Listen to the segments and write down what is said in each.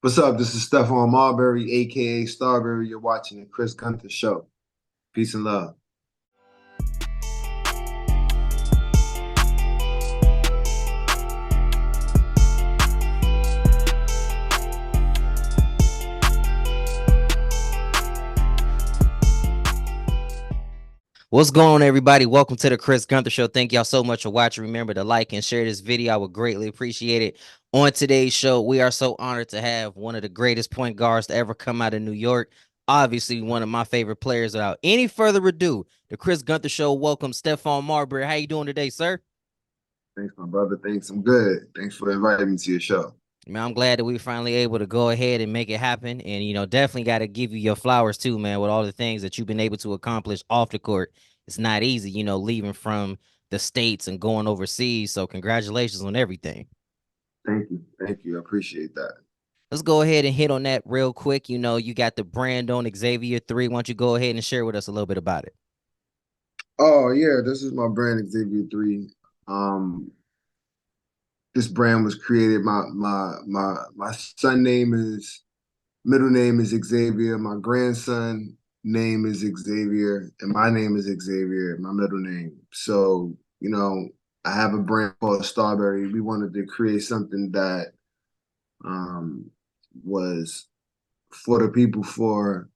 What's up? This is Stephon Marbury, aka Starberry. You're watching the Chris Gunther Show. Peace and love. What's going on, everybody? Welcome to the Chris Gunther Show. Thank y'all so much for watching. Remember to like and share this video. I would greatly appreciate it. On today's show, we are so honored to have one of the greatest point guards to ever come out of New York. Obviously, one of my favorite players. Without any further ado, the Chris Gunther Show. Welcome, Stephon Marbury. How you doing today, sir? Thanks, my brother. Thanks. I'm good. Thanks for inviting me to your show. Man, I'm glad that we finally able to go ahead and make it happen. And, definitely got to give you your flowers too, man, with all the things that you've been able to accomplish off the court. It's not easy, leaving from the States and going overseas. So congratulations on everything. Thank you. Thank you. I appreciate that. Let's go ahead and hit on that real quick. You got the brand on Xavier 3. Why don't you go ahead and share with us a little bit about it? Oh yeah, this is my brand Xavier 3. Um, this brand was created. My son middle name is Xavier. My grandson name is Xavier, and my name is Xavier, my middle name. So, I have a brand called Starberry. We wanted to create something that was for the people, for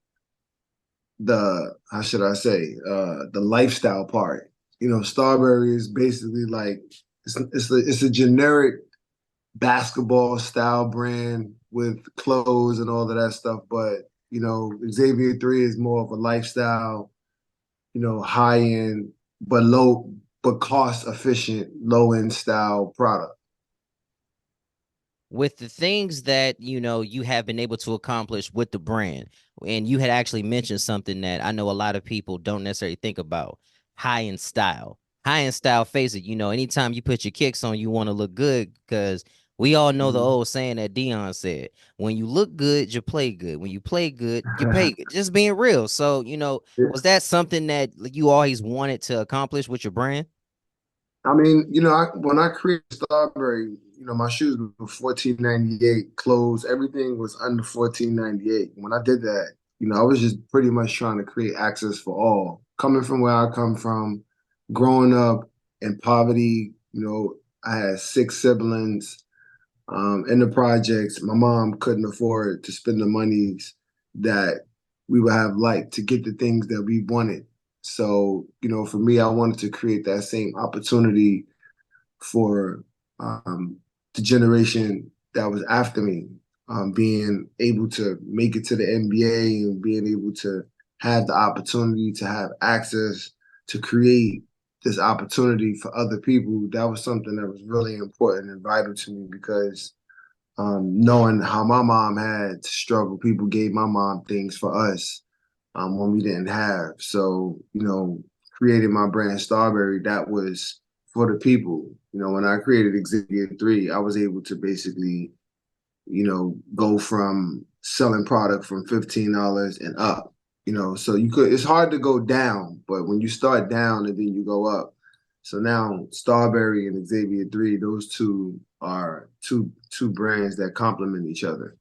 the, how should I say, the lifestyle part. Starberry is basically like it's a generic basketball style brand with clothes and all of that stuff. But, Xavier 3 is more of a lifestyle, high end, but cost efficient, low end style product. With the things that, you have been able to accomplish with the brand, and you had actually mentioned something that I know a lot of people don't necessarily think about, high end style. High end style, face it, anytime you put your kicks on, you want to look good because we all know the old saying that Dion said, when you look good, you play good. When you play good, you pay good. Just being real. So, was that something that you always wanted to accomplish with your brand? I mean, when I created Starberry, my shoes were 14.98, clothes, everything was under 14.98. When I did that, I was just pretty much trying to create access for all. Coming from where I come from, growing up in poverty, I had six siblings in the projects. My mom couldn't afford to spend the monies that we would have liked to get the things that we wanted. So, for me, I wanted to create that same opportunity for the generation that was after me, being able to make it to the NBA and being able to have the opportunity to have access to create this opportunity for other people. That was something that was really important and vital to me because knowing how my mom had to struggle, people gave my mom things for us when we didn't have. So, creating my brand Starberry, that was for the people. When I created Xavier 3, I was able to basically, go from selling product from $15 and up. So it's hard to go down, but when you start down and then you go up. So now Starberry and Xavier 3, those two are two brands that complement each other.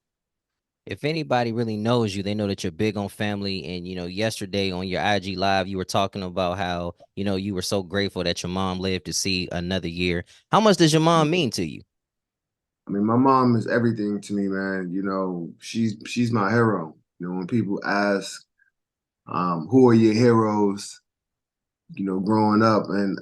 If anybody really knows you, they know that you're big on family. And, yesterday on your IG Live, you were talking about how, you were so grateful that your mom lived to see another year. How much does your mom mean to you? I mean, my mom is everything to me, man. She's my hero. When people ask, who are your heroes, growing up, and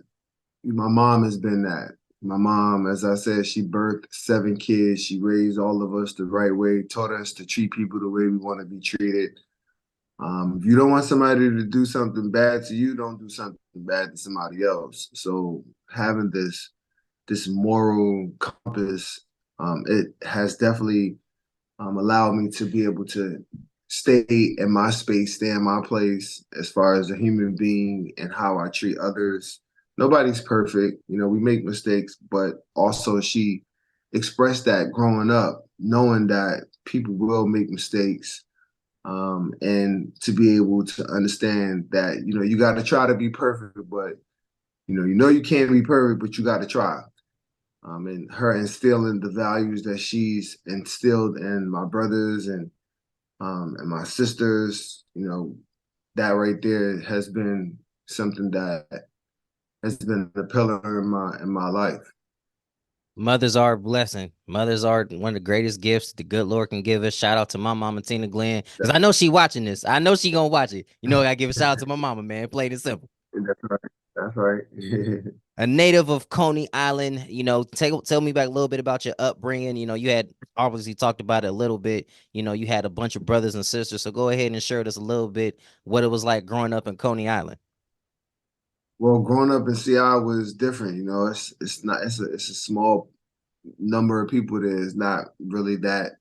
my mom has been that. My mom, as I said, she birthed 7 kids. She raised all of us the right way, taught us to treat people the way we want to be treated. If you don't want somebody to do something bad to you, don't do something bad to somebody else. So having this moral compass, it has definitely allowed me to be able to stay in my space, stay in my place as far as a human being and how I treat others. Nobody's perfect. We make mistakes, but also she expressed that growing up, knowing that people will make mistakes. And to be able to understand that, you got to try to be perfect, but, you can't be perfect, but you got to try. and her instilling the values that she's instilled in my brothers and my sisters. That right there has been something that has been a pillar in my life. Mothers are a blessing. Mothers are one of the greatest gifts the good Lord can give us. Shout out to my mama Tina Glenn, because I know she watching this. I know she gonna watch it. I gotta give a shout out to my mama, man. Plain and simple. That's right. That's right. A native of Coney Island. Tell me back a little bit about your upbringing. You had obviously talked about it a little bit. You had a bunch of brothers and sisters. So go ahead and share with us a little bit what it was like growing up in Coney Island. Well, growing up in CI was different. It's not it's a small number of people there. It's not really that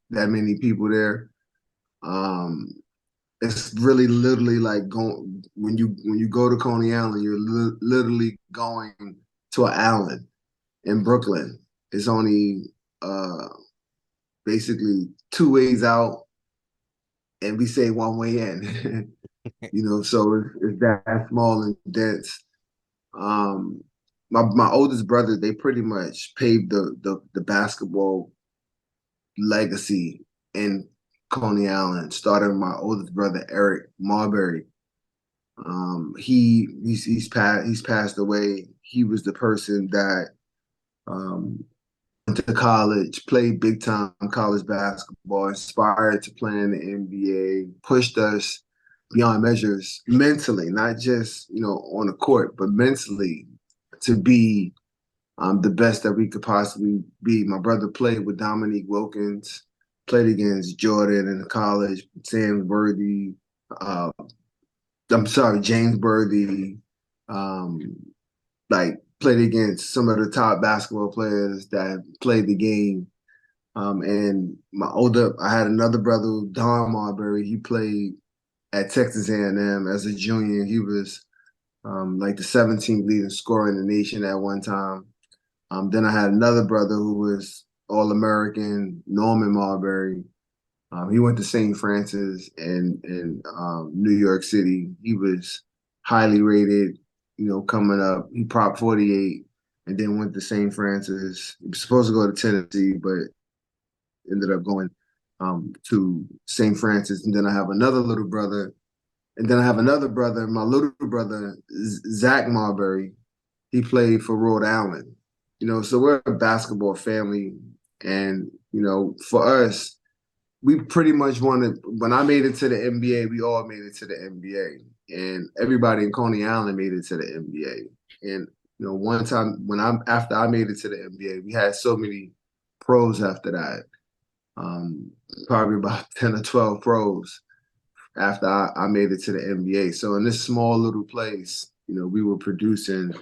many people there. Um, it's really literally like going when you go to Coney Island, you're literally going to an island in Brooklyn. It's only uh basically two ways out, and we say one way in. So it's that small and dense. Um, my oldest brother, they pretty much paved the basketball legacy in Coney Island, starting my oldest brother Eric Marbury. He's passed away. He was the person that um, went to college, played big time college basketball, inspired to play in the NBA, pushed us beyond measures mentally, not just on the court, but mentally to be the best that we could possibly be. My brother played with Dominique Wilkins, played against Jordan in college, Sam Worthy, uh, James Worthy, um, like played against some of the top basketball players that played the game. I had another brother, Don Marbury. He played at Texas A&M as a junior. He was like the 17th leading scorer in the nation at one time. Then I had another brother who was All-American, Norman Marbury. He went to St. Francis in New York City. He was highly rated, coming up. He propped 48 and then went to St. Francis. He was supposed to go to Tennessee, but ended up going to St. Francis. And then I have another little brother. And then I have another brother, my little brother, Zach Marbury. He played for Rhode Island. So we're a basketball family. And, for us, we pretty much wanted, when I made it to the NBA, we all made it to the NBA. And everybody in Coney Island made it to the NBA. And, one time after I made it to the NBA, we had so many pros after that. Probably about 10 or 12 pros after I made it to the NBA. So in this small little place, we were producing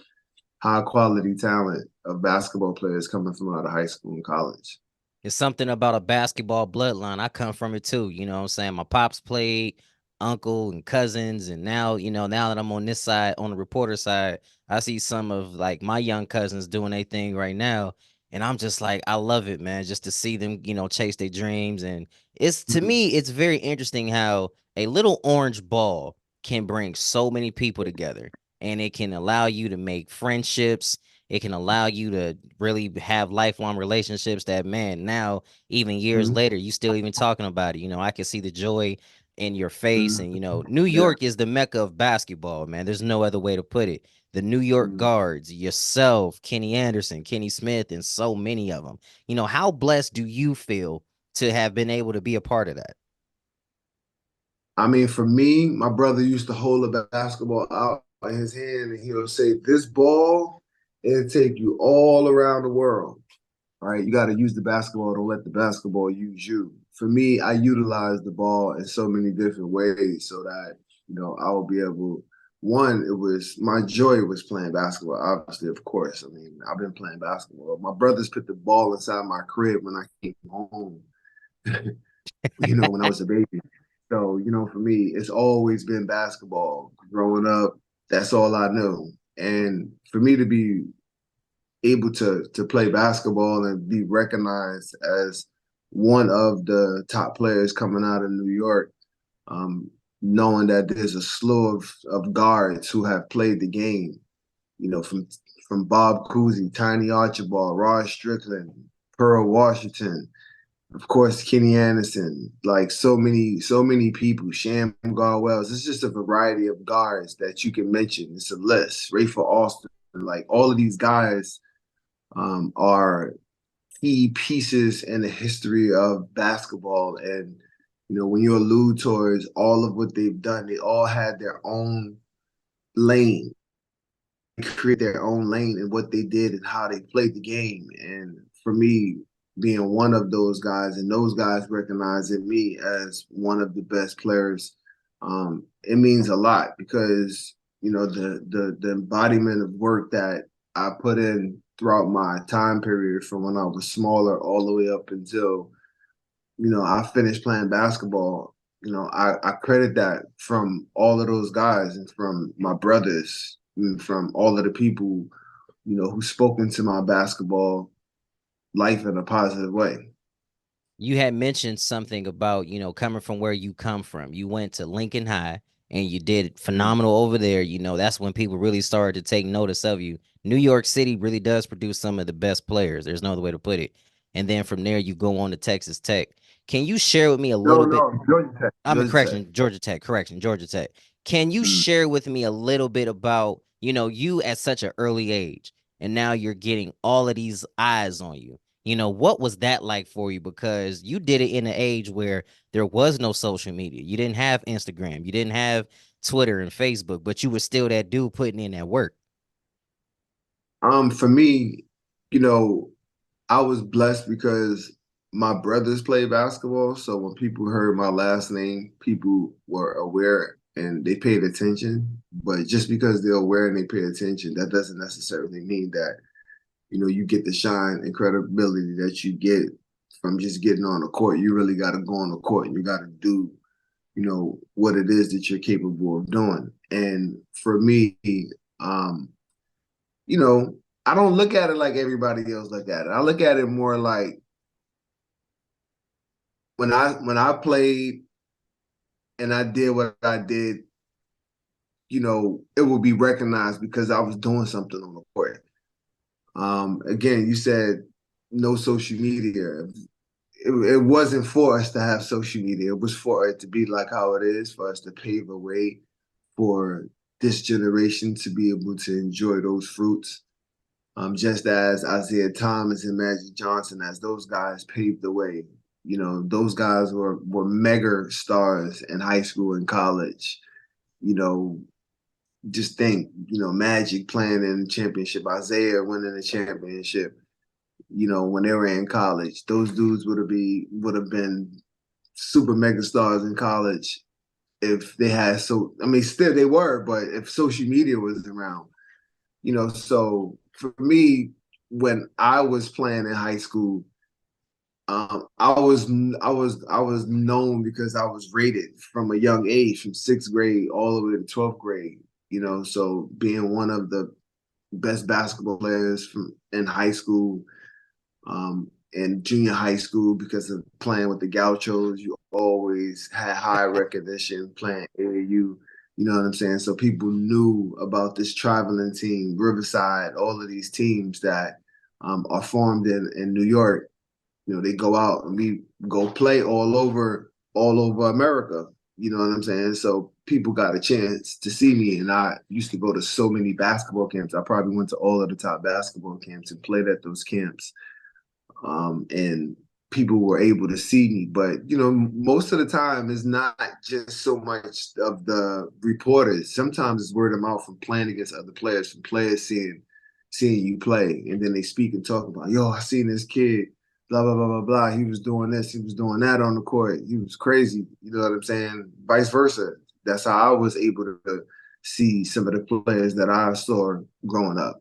high quality talent of basketball players coming from out of high school and college. It's something about a basketball bloodline. I come from it too. You know what I'm saying? My pops played, uncle and cousins. And now, now that I'm on this side, on the reporter side, I see some of like my young cousins doing their thing right now. And I'm just like, I love it, man, just to see them, chase their dreams. And to Mhm. me, it's very interesting how a little orange ball can bring so many people together, and it can allow you to make friendships. It can allow you to really have lifelong relationships that, man, now even years Mhm. later, you still even talking about it. I can see the joy in your face. And, Mhm. New Yeah. York is the mecca of basketball, man. There's no other way to put it. The New York Mhm. guards, yourself, Kenny Anderson, Kenny Smith, and so many of them. How blessed do you feel to have been able to be a part of that? I mean, for me, my brother used to hold a basketball out in his hand and he'll say, "This ball, it'll take you all around the world. All right, you got to use the basketball. Don't let the basketball use you." For me, I utilize the ball in so many different ways so that, I will be able, one, it was my joy was playing basketball, obviously, of course. I mean, I've been playing basketball. My brothers put the ball inside my crib when I came home, when I was a baby. So, for me, it's always been basketball. Growing up, that's all I knew. And for me to be able to play basketball and be recognized as one of the top players coming out of New York, knowing that there's a slew of guards who have played the game, from from Bob Cousy, Tiny Archibald, Rod Strickland, Pearl Washington, of course, Kenny Anderson, like so many people, Sham Wells. It's just a variety of guards that you can mention. It's a list. Rafer Alston, like all of these guys are key pieces in the history of basketball. And, you know, when you allude towards all of what they've done, they all had their own lane, create their own lane in what they did and how they played the game. And for me, being one of those guys and those guys recognizing me as one of the best players, it means a lot because you know the embodiment of work that I put in throughout my time period from when I was smaller all the way up until I finished playing basketball. I credit that from all of those guys and from my brothers and from all of the people, who spoke into my basketball life in a positive way. You had mentioned something about, coming from where you come from. You went to Lincoln High and you did Mm. phenomenal over there. That's when people really started to take notice of you. New York City really does produce some of the best players. There's no other way to put it. And then from there, you go on to Texas Tech. Can you share with me a No, little bit? no, Georgia Tech. I mean, Georgia Tech. correction, Georgia Tech, correction, Georgia Tech. Can you Mm. share with me a little bit about, you at such an early age, and now you're getting all of these eyes on you? What was that like for you? Because you did it in an age where there was no social media. You didn't have Instagram, you didn't have Twitter and Facebook, but you were still that dude putting in that work. For me, you know, I was blessed because my brothers played basketball. So when people heard my last name, people were aware and they paid attention. But just because they're aware and they pay attention, that doesn't necessarily mean that, you get the shine and credibility that you get from just getting on the court. You really got to go on the court and you got to do, what it is that you're capable of doing. And for me, um, you know, I don't look at it like everybody else look at it. I look at it more like when I played and I did what I did, it will be recognized because I was doing something on the court. Again, you said no social media. It wasn't for us to have social media. It was for it to be like how it is, for us to pave a way for this generation to be able to enjoy those fruits. Just as Isaiah Thomas and Magic Johnson, as those guys paved the way. Those guys were mega stars in high school and college. You know, just think, Magic playing in the championship, Isaiah winning the championship. When they were in college, those dudes would have been super mega stars in college if they had I mean, still they were, but if social media was around. So for me, when I was playing in high school, I was known because I was rated from a young age, from sixth grade all the way to 12th grade. So being one of the best basketball players from in high school, and junior high school because of playing with the Gauchos, you always had high recognition playing AAU. You know what I'm saying? So people knew about this traveling team, Riverside, all of these teams that are formed in New York. They go out and we go play all over America. You know what I'm saying? So people got a chance to see me, and I used to go to so many basketball camps. I probably went to all of the top basketball camps and played at those camps, and people were able to see me. But most of the time, it's not just so much of the reporters. Sometimes it's word of mouth from playing against other players, from players seeing you play, and then they speak and talk about, yo, I seen this kid, blah blah blah blah blah. He was doing this, he was doing that on the court. He was crazy. You know what I'm saying? Vice versa. That's how I was able to see some of the players that I saw growing up.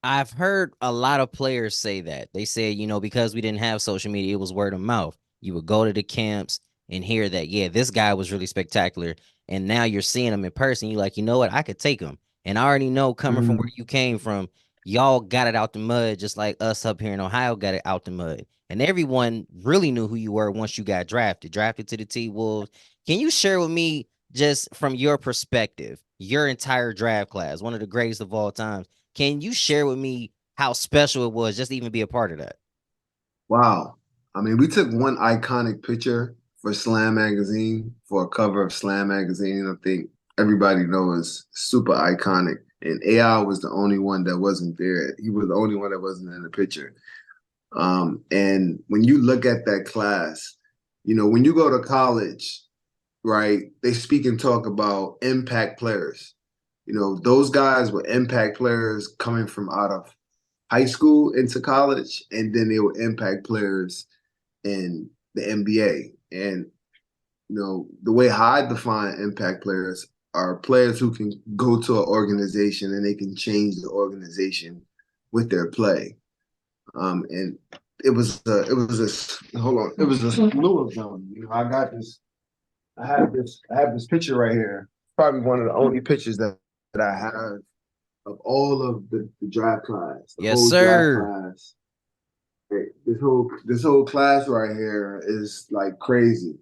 I've heard a lot of players say that. They say, because we didn't have social media, it was word of mouth. You would go to the camps and hear that, yeah, this guy was really spectacular. And now you're seeing him in person. You're like, you know what? I could take him. And I already know coming from where Mm-hmm. you came from, y'all got it out the mud, just like us up here in Ohio got it out the mud. And everyone really knew who you were once you got drafted to the T Wolves. Can you share with me, just from your perspective, your entire draft class, one of the greatest of all times? Can you share with me how special it was just to even be a part of that? Wow. I mean, we took one iconic picture for Slam magazine for a cover of Slam magazine. I think everybody knows super iconic. And AI was the only one that wasn't there. He was the only one that wasn't in the picture. And when you look at that class, when you go to college, right, they speak and talk about impact players. Those guys were impact players coming from out of high school into college, and then they were impact players in the NBA. And the way I define impact players are players who can go to an organization and they can change the organization with their play. And it was a slew of them. I have this picture right here. Probably one of the only pictures that I have of all of the draft class, the Yes, whole draft sir. class. This whole class right here is like crazy.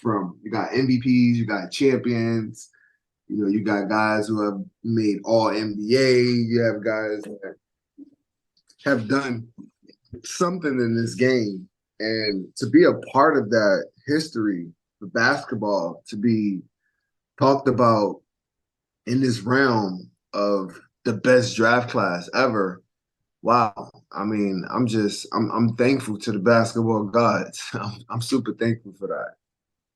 From you got MVPs, you got champions, you got guys who have made all NBA, you have guys that have done something in this game. And to be a part of that history of basketball, to be talked about in this realm of the best draft class ever. Wow. I mean, I'm thankful to the basketball gods. I'm super thankful for that.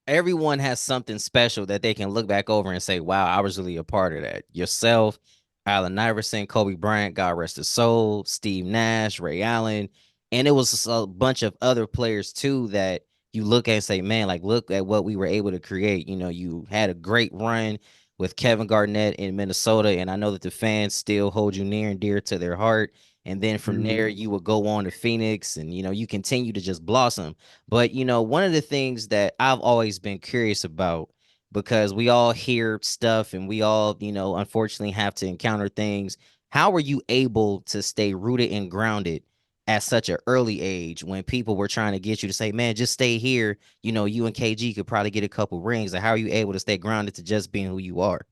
Everyone has something special that they can look back over and say, wow, I was really a part of that. Yourself, Allen Iverson, Kobe Bryant, God rest his soul, Steve Nash, Ray Allen. And it was a bunch of other players too that you look at and say, man, like, look at what we were able to create. You had a great run with Kevin Garnett in Minnesota. And I know that the fans still hold you near and dear to their heart. And then from there, you would go on to Phoenix and, you continue to just blossom. But one of the things that I've always been curious about, because we all hear stuff and we all, unfortunately have to encounter things. How were you able to stay rooted and grounded at such an early age when people were trying to get you to say, man, just stay here? You and KG could probably get a couple rings. And how are you able to stay grounded to just being who you are?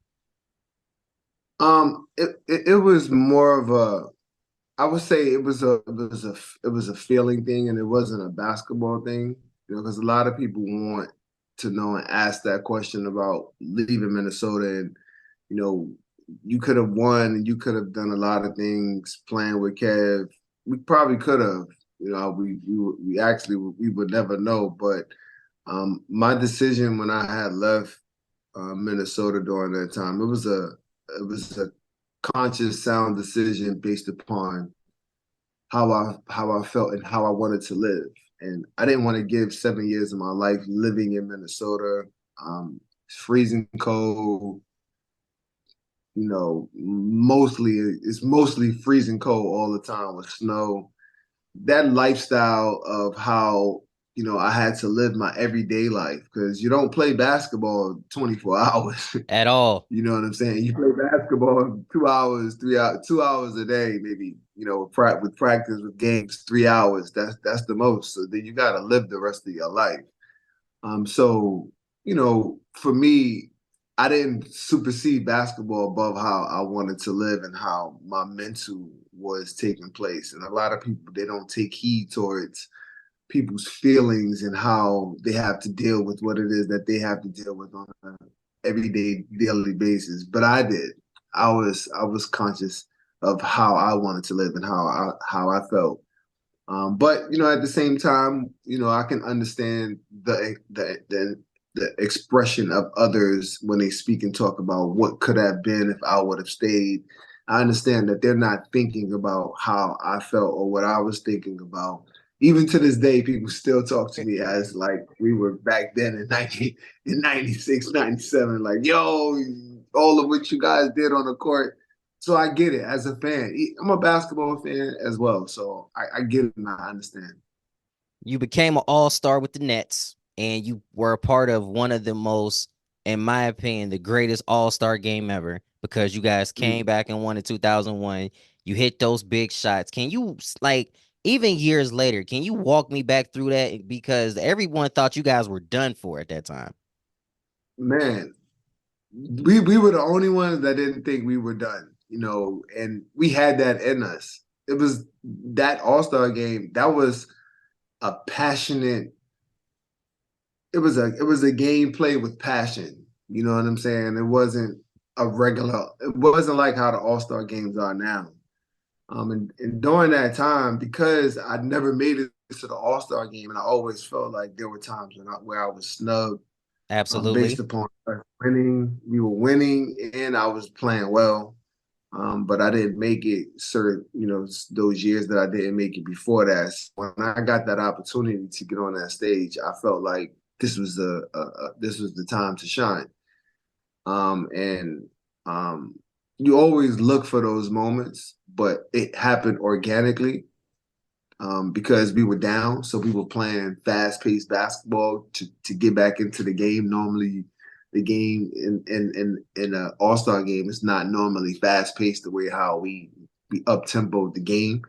It was more of a I would say it was a feeling thing, and it wasn't a basketball thing. Because a lot of people want to know and ask that question about leaving Minnesota, and you know, you could have won, and you could have done a lot of things playing with Kev. We probably could have. We actually we would never know. But my decision when I had left Minnesota during that time, it was a conscious, sound decision based upon how I felt and how I wanted to live. And I didn't want to give 7 years of my life living in Minnesota. It's freezing cold. It's mostly freezing cold all the time with snow. That lifestyle of how I had to live my everyday life, because you don't play basketball 24 hours. At all. You know what I'm saying? You play basketball 2 hours, 3 hours, 2 hours a day, maybe. With practice, with games, 3 hours. That's the most. So then you got to live the rest of your life. So for me, I didn't supersede basketball above how I wanted to live and how my mental was taking place. And a lot of people, they don't take heed towards people's feelings and how they have to deal with what it is that they have to deal with on an everyday, daily basis. But I did. I was conscious of how I wanted to live and how I felt. But at the same time, I can understand the expression of others when they speak and talk about what could have been if I would have stayed. I understand that they're not thinking about how I felt or what I was thinking about. Even to this day, people still talk to me as like we were back then in 96, 97, like, yo, all of what you guys did on the court. So I get it as a fan. I'm a basketball fan as well. So I get it and I understand. You became an all-star with the Nets, and you were a part of one of the most, in my opinion, the greatest all-star game ever, because you guys came back and won in 2001. You hit those big shots. Can you, like, even years later, can you walk me back through that? Because everyone thought you guys were done for at that time. Man, we were the only ones that didn't think we were done. and we had that in us. It was that All Star game. That was a passionate. It was a game played with passion. You know what I'm saying? It wasn't a regular. It wasn't like how the All Star games are now. And during that time, because I never made it to the All Star game, and I always felt like there were times where I was snubbed based Absolutely. upon us winning. We were winning, and I was playing well. But I didn't make it, those years that I didn't make it before that. So when I got that opportunity to get on that stage, I felt like this was the time to shine. And you always look for those moments, but it happened organically because we were down. So we were playing fast-paced basketball to get back into the game. Normally, the game in an All-Star game is not normally fast-paced the way how we up-tempoed the game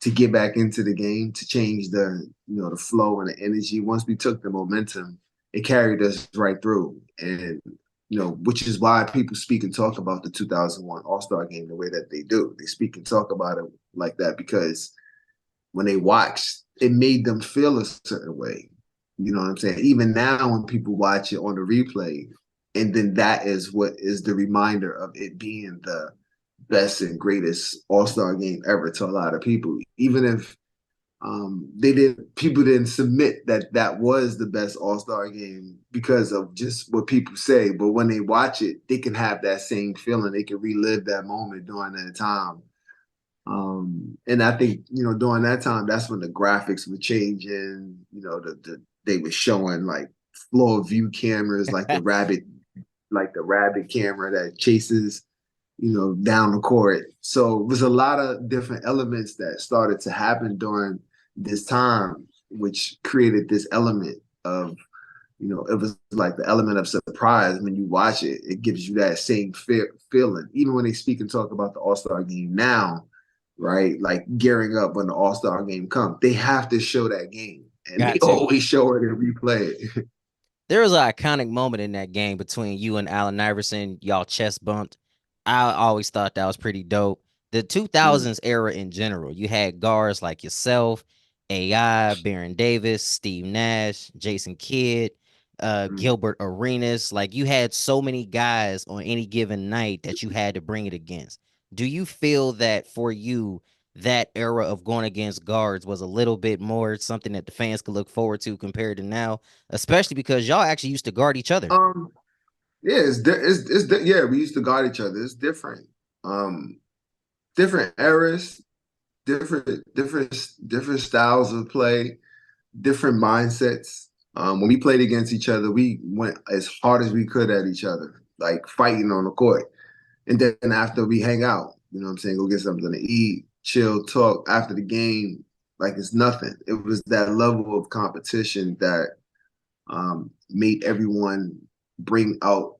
to get back into the game to change the flow and the energy. Once we took the momentum, it carried us right through. And which is why people speak and talk about the 2001 All-Star game the way that they do. They speak and talk about it like that because when they watched, it made them feel a certain way. You know what I'm saying? Even now, when people watch it on the replay, and then that is what is the reminder of it being the best and greatest All-Star game ever to a lot of people. Even if people didn't submit that that was the best All-Star game because of just what people say. But when they watch it, they can have that same feeling. They can relive that moment during that time. And I think, during that time, that's when the graphics were changing, they were showing like floor view cameras, like the rabbit camera that chases, down the court. So it was a lot of different elements that started to happen during this time, which created this element of, it was like the element of surprise when you watch it. It gives you that same feeling. Even when they speak and talk about the All-Star game now, right? Like gearing up when the All-Star game comes, they have to show that game. And they Got to. always show it and replay it. There was an iconic moment in that game between you and Allen Iverson. Y'all chest bumped. I always thought that was pretty dope. The 2000s era in general, you had guards like yourself, AI, Baron Davis, Steve Nash, Jason Kidd, Gilbert Arenas. Like you had so many guys on any given night that you had to bring it against. Do you feel that for you, that era of going against guards was a little bit more something that the fans could look forward to compared to now? Especially because y'all actually used to guard each other. um, yeah, yeah, we used to guard each other. It's different. Um, Different eras, different styles of play, different mindsets. When we played against each other, we went as hard as we could at each other, like fighting on the court. And then after we hang out, what I'm saying, go get something to eat, chill, talk after the game, like it's nothing. It was that level of competition that made everyone bring out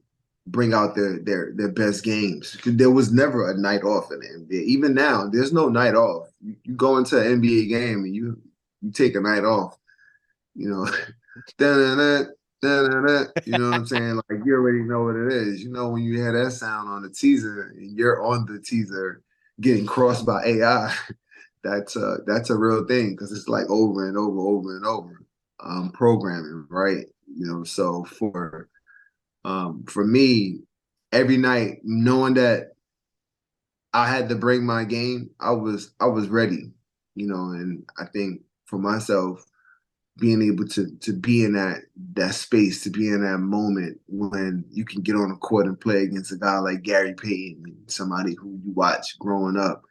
their best games. There was never a night off in the NBA. Even now, there's no night off. You go into an NBA game and you take a night off. You know, da-da-da, da-da-da, you know what I'm saying? Like you already know what it is. When you hear that sound on the teaser and you're on the teaser getting crossed by AI, that's a real thing because it's like over and over and over programming, right? So for me, every night knowing that I had to bring my game, I was ready, and I think for myself, being able to be in that space, to be in that moment when you can get on the court and play against a guy like Gary Payton, somebody who you watch growing up,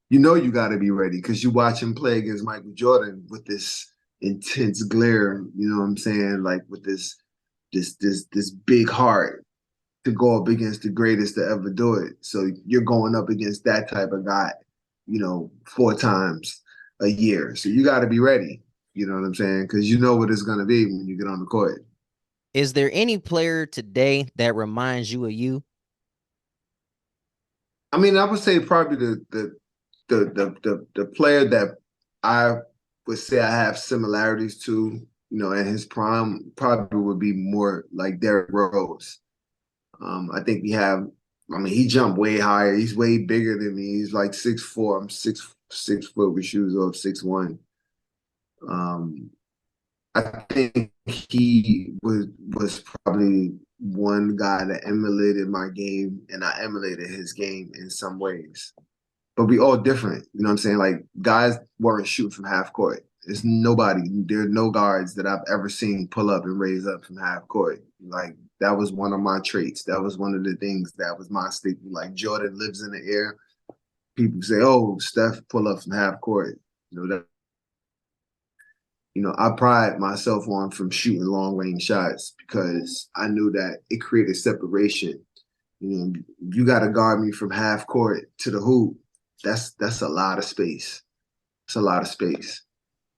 you got to be ready because you watch him play against Michael Jordan with this intense glare, you know what I'm saying, like with this big heart to go up against the greatest to ever do it. So you're going up against that type of guy, 4 times a year. So you got to be ready. You know what I'm saying? Because you know what it's going to be when you get on the court. Is there any player today that reminds you of you? I mean, I would say probably the player that I would say I have similarities to, in his prime, probably would be more like Derrick Rose. I think we have I mean, he jumped way higher. He's way bigger than me. He's like 6'4". I'm 6 foot with shoes off, 6'1". Um, I think he was probably one guy that emulated my game, and I emulated his game in some ways. But we all different. You know what I'm saying? Like guys weren't shooting from half court. There are no guards that I've ever seen pull up and raise up from half court. Like that was one of my traits. That was one of the things that was my staple. Like Jordan lives in the air. People say, "Oh, Steph pull up from half court." You know that. I pride myself on from shooting long range shots because I knew that it created separation. You got to guard me from half court to the hoop. That's a lot of space. It's a lot of space.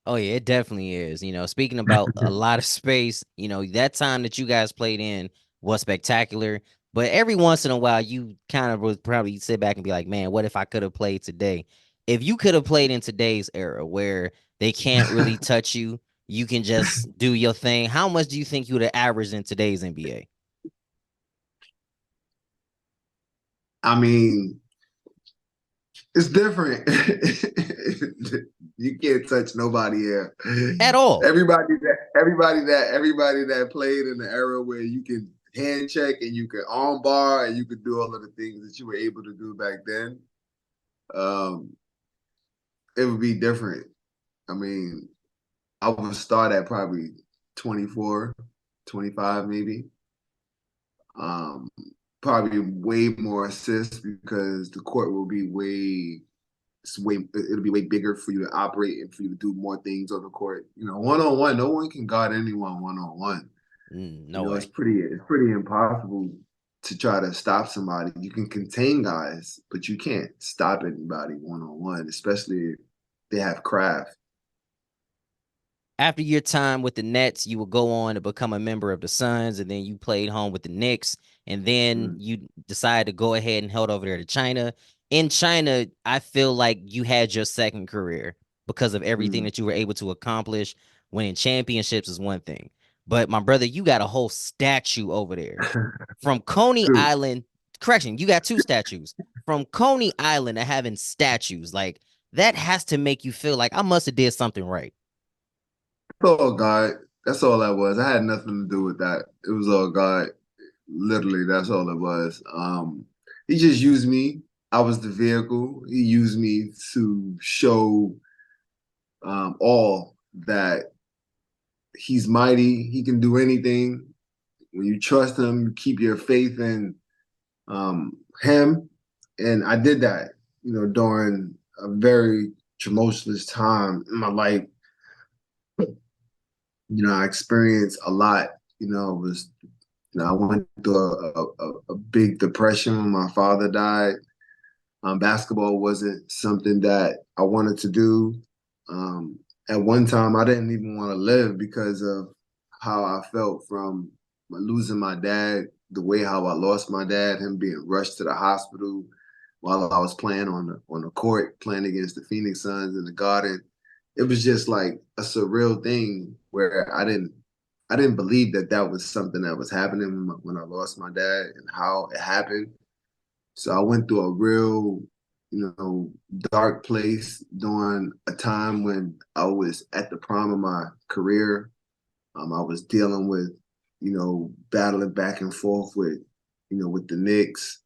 Oh yeah, it definitely is. Speaking about a lot of space, that time that you guys played in was spectacular. But every once in a while, you kind of would probably sit back and be like, man, what if I could have played today? If you could have played in today's era where they can't really touch you, you can just do your thing. How much do you think you would have averaged in today's NBA? I mean, it's different. You can't touch nobody here. At all. Everybody that played in the era where you can hand check and you can arm bar and you could do all of the things that you were able to do back then, um, it would be different. I mean, I would start at probably 24, 25 maybe. Um, Probably way more assists because the court will be it'll be way bigger for you to operate and for you to do more things on the court. One on one, no one can guard anyone one on one. No way. It's pretty impossible to try to stop somebody. You can contain guys, but you can't stop anybody one on one, especially if they have craft. After your time with the Nets, you would go on to become a member of the Suns, and then you played home with the Knicks, and then Mm. you decided to go ahead and head over there to China. In China, I feel like you had your second career because of everything Mm. that you were able to accomplish. Winning championships is one thing, but my brother, you got a whole statue over there from Coney Dude, Island. Correction, you got two statues from Coney Island to having statues like that has to make you feel like I must have did something right. that's all God. That's all that was. I had nothing to do with that. It was all God. Literally, that's all it was. He just used me. I was the vehicle. He used me to show all that he's mighty. He can do anything. When you trust him, you keep your faith in him. And I did that, during a very tumultuous time in my life. I experienced a lot. I went through a big depression when my father died. Basketball wasn't something that I wanted to do. Um, at one time, I didn't even want to live because of how I felt from losing my dad, the way how I lost my dad, him being rushed to the hospital while I was playing on the court, playing against the Phoenix Suns in the Garden. It was just like a surreal thing where I didn't believe that that was something that was happening when I lost my dad and how it happened. So I went through a real, dark place during a time when I was at the prime of my career. I was dealing with, battling back and forth with the Knicks.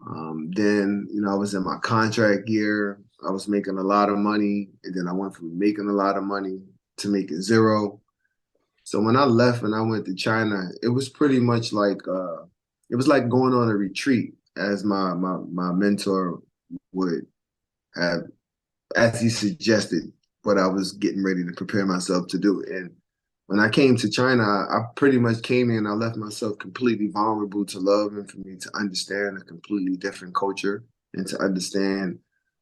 Then, I was in my contract year. I was making a lot of money, and then I went from making a lot of money to making zero. So when I left and I went to China, it was pretty much like it was like going on a retreat, as my mentor would have, as he suggested, what I was getting ready to prepare myself to do. And when I came to China, I pretty much came in. I left myself completely vulnerable to love and for me to understand a completely different culture and to understand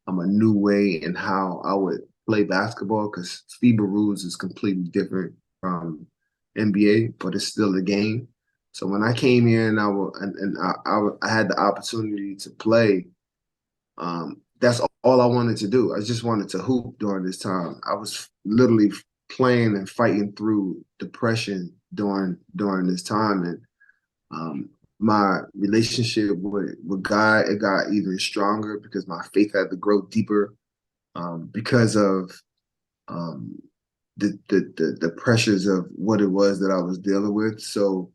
a new way in how I would play basketball because FIBA rules is completely different from NBA, but it's still a game. So when I came here and I had the opportunity to play, that's all I wanted to do. I just wanted to hoop during this time. I was literally playing and fighting through depression during this time, and my relationship with God, it got even stronger because my faith had to grow deeper because of um, the pressures of what it was that I was dealing with. So,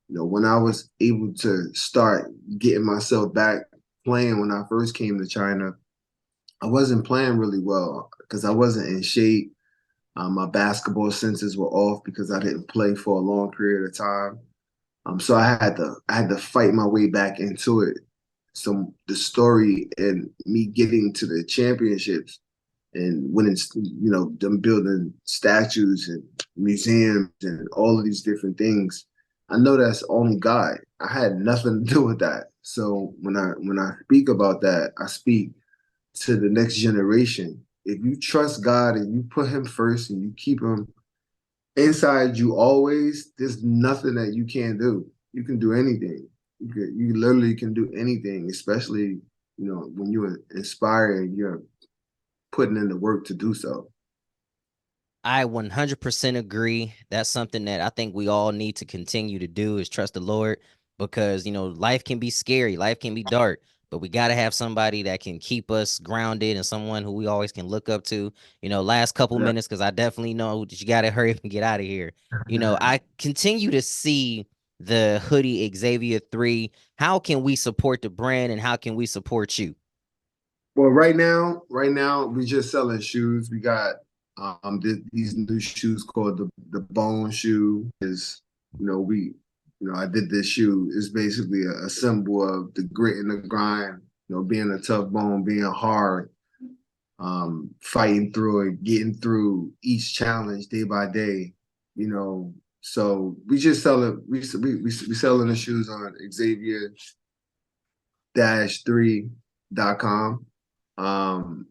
when I was able to start getting myself back playing when I first came to China, I wasn't playing really well because I wasn't in shape. My basketball senses were off because I didn't play for a long period of time. So I had to fight my way back into it. So the story and me getting to the championships and winning, them building statues and museums and all of these different things. I know that's only God. I had nothing to do with that. So when I speak about that, I speak to the next generation. If you trust God and you put Him first and you keep Him inside you always, there's nothing that you can't do. You can do anything. You literally can do anything, especially when you're inspired, you're putting in the work to do so. I 100% agree. That's something that I think we all need to continue to do is trust the Lord because, life can be scary, life can be dark, but we got to have somebody that can keep us grounded and someone who we always can look up to. Last couple Yeah. minutes, because I definitely know that you got to hurry up and get out of here. I continue to see the hoodie Xavier 3. How can we support the brand and how can we support you? Well, right now, we just selling shoes. We got these new shoes called the Bone shoe. Is we I did this shoe. It's basically a symbol of the grit and the grind. Being a tough bone, being hard, fighting through it, getting through each challenge day by day. So we just sell it. We selling the shoes on Xavier-3.com. Um,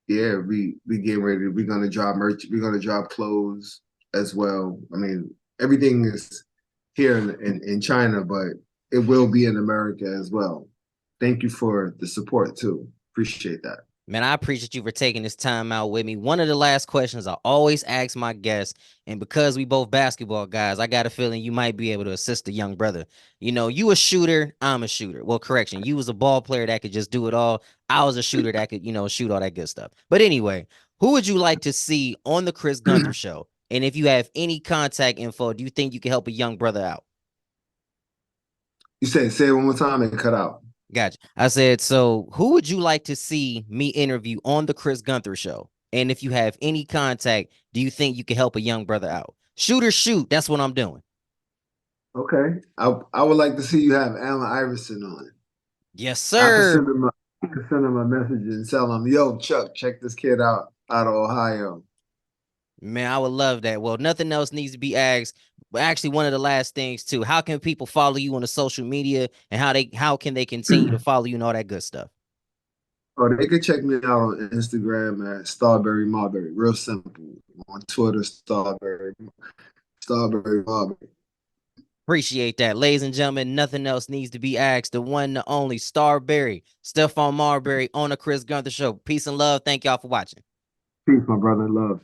yeah, we getting ready. We're gonna drop merch. We're gonna drop clothes as well. I mean, everything is here in China, but it will be in America as well. Thank you for the support too. Appreciate that. Man, I appreciate you for taking this time out with me. One of the last questions I always ask my guests, and because we both basketball guys, I got a feeling you might be able to assist the young brother. You a shooter, I'm a shooter. Well, correction, you was a ball player that could just do it all. I was a shooter that could, shoot all that good stuff. But anyway, who would you like to see on the Chris Gunther show? And if you have any contact info, do you think you can help a young brother out? You said say it one more time and cut out. Gotcha. I said, so who would you like to see me interview on the Chris Gunther show? And if you have any contact, do you think you can help a young brother out? Shoot or shoot. That's what I'm doing. Okay. I would like to see you have Allen Iverson on. Yes, I could sir. send him a message and tell him, yo, Chuck, check this kid out of Ohio. Man, I would love that. Well, nothing else needs to be asked. But actually, one of the last things too, how can people follow you on the social media and how can they continue to follow you and all that good stuff? Or they could check me out on Instagram at Starberry Marbury. Real simple. On Twitter, Starberry Marbury. Appreciate that. Ladies and gentlemen, nothing else needs to be asked. The one, the only Starberry, Stephon Marbury on the Chris Gunther show. Peace and love. Thank y'all for watching. Peace, my brother. Love.